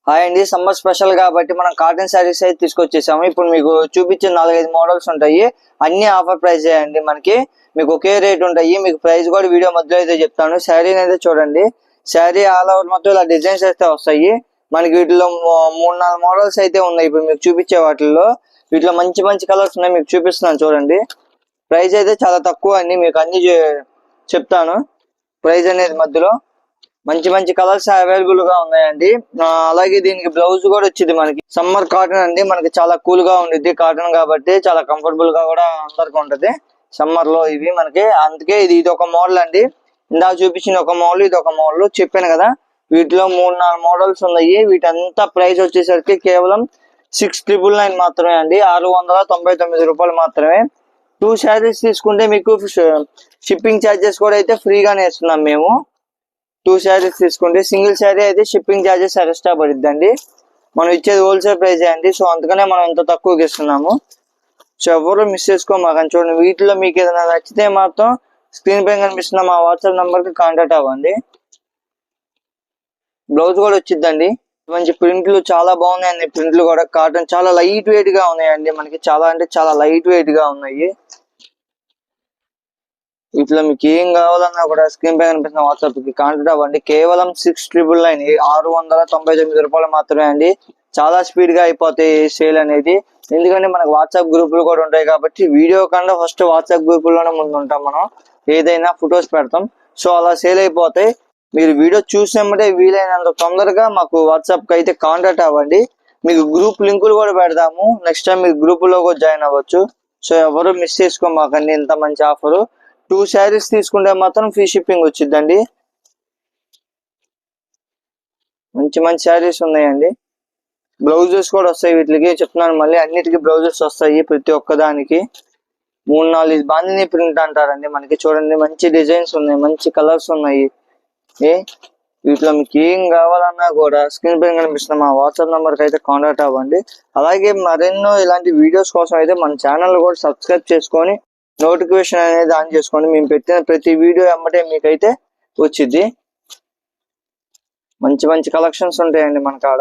Hi అండి, summer special కాబట్టి మనం కాటన్ శారీస్ అయితే తీసుకొచ్చేసాము. ఇప్పుడు మీకు చూపించే 4-5 మోడల్స్ ఉంటాయి. అన్ని ఆఫర్ ప్రైస్ అండి. మీకు ఒకే రేట్ ఉంటాయి. మీకు ప్రైస్ కూడా వీడియో మధ్యలో అయితే చెప్తాను. శారీని అయితే చూడండి. శారీ ఆల్ ఓవర్ మొత్తం ఇలా డిజైన్స్ అయితే వస్తాయి. మనకి వీటిలో 3-4 మోడల్స్ అయితే ఉన్నాయి. ఇప్పుడు మీకు చూపించే వాటిల్లో వీటిలో మంచి మంచి కలర్స్ ఉన్నాయి. మీకు చూపిస్తున్నాను చూడండి. ప్రైస్ అయితే చాలా తక్కువ అండి. మీకు అన్ని చెప్తాను. ప్రైస్ అనేది మధ్యలో మంచి మంచి కలర్స్ అవైలబుల్ గా ఉన్నాయండి. అలాగే దీనికి బ్లౌజ్ కూడా వచ్చింది. మనకి సమ్మర్ కాటన్ అండి. మనకి చాలా కూల్ గా ఉండిద్ది. కాటన్ కాబట్టి చాలా కంఫర్టబుల్ గా కూడా అందరికి ఉంటది సమ్మర్ లో. ఇవి మనకి అందుకే ఇది ఒక మోడల్ అండి. ఇందాక చూపించిన ఒక మోడల్, ఇది ఒక మోడల్ చెప్పాను కదా. వీటిలో 3-4 మోడల్స్ ఉన్నాయి. వీటంతా ప్రైస్ వచ్చేసరికి కేవలం 6,999 మాత్రమే అండి. 699 రూపాయలు మాత్రమే. 2 శారీస్ తీసుకుంటే మీకు షిప్పింగ్ ఛార్జెస్ కూడా అయితే ఫ్రీగానే ఇస్తున్నాం మేము. 2 శారీస్ తీసుకుంటే సింగిల్ శారీ అయితే షిప్పింగ్ ఛార్జెస్ ఎక్స్ట్రా పడుద్దండి. మనం ఇచ్చేది హోల్సేల్ ప్రైస్ అండి. సో అందుకనే మనం ఇంత తక్కువకి ఇస్తున్నాము. సో ఎవరు మిస్ చేసుకోమాకండి. చూడండి, వీటిలో మీకు ఏదైనా నచ్చితే మాత్రం స్క్రీన్ పైన కనిపిస్తున్న మా వాట్సాప్ నంబర్ కి కాంటాక్ట్ అవ్వండి. బ్లౌజ్ కూడా వచ్చిద్దండి. మంచి ప్రింట్లు చాలా బాగున్నాయండి. ప్రింట్లు కూడా కాటన్ చాలా లైట్ వెయిట్ గా ఉన్నాయండి. మనకి చాలా అంటే చాలా లైట్ వెయిట్ గా ఉన్నాయి. వీటిలో మీకు ఏం కావాలన్నా కూడా స్క్రీన్ పై కనిపిస్తున్న వాట్సాప్ కి కాంటాక్ట్ అవ్వండి. కేవలం 6,999 699 రూపాయలు మాత్రమే అండి. చాలా స్పీడ్ గా అయిపోతాయి సేల్ అనేది. ఎందుకంటే మనకు వాట్సాప్ గ్రూపులు కూడా ఉంటాయి కాబట్టి వీడియో కన్నా ఫస్ట్ వాట్సాప్ గ్రూపుల్లోనే ముందు ఉంటాం. మనం ఏదైనా ఫొటోస్ పెడతాం. సో అలా సేల్ అయిపోతాయి. మీరు వీడియో చూసినప్పుడే వీలైనంత తొందరగా మాకు వాట్సాప్ కి అయితే కాంటాక్ట్ అవ్వండి. మీకు గ్రూప్ లింకులు కూడా పెడదాము. నెక్స్ట్ టైం మీరు గ్రూప్ లో కూడా జాయిన్ అవ్వచ్చు. సో ఎవరు మిస్ చేసుకోమాకండి. ఇంత మంచి ఆఫర్. 2 శారీస్ తీసుకుంటే మాత్రం ఫ్రీ షిప్పింగ్ వచ్చిందండి. మంచి మంచి శారీస్ ఉన్నాయండి. బ్లౌజెస్ కూడా వస్తాయి. వీటికి చెప్తున్నాను మళ్ళీ, అన్నిటికీ బ్లౌజెస్ వస్తాయి. ప్రతి ఒక్కదానికి 3-4 బాందిని ప్రింట్ అంటారండి. మనకి చూడండి, మంచి డిజైన్స్ ఉన్నాయి, మంచి కలర్స్ ఉన్నాయి. వీటిలో మీకు ఏం కావాలన్నా కూడా స్క్రీన్ పైన కనిపిస్తున్న మా వాట్సాప్ నంబర్ కి అయితే కాంటాక్ట్ అవ్వండి. అలాగే మరెన్నో ఇలాంటి వీడియోస్ కోసం అయితే మన ఛానల్ కూడా సబ్స్క్రైబ్ చేసుకొని నోటిఫికేషన్ అనేది ఆన్ చేసుకోండి. మేము పెట్టిన ప్రతి వీడియో వెంబటే మీకైతే వచ్చింది. మంచి మంచి కలెక్షన్స్ ఉంటాయండి మన కాడ.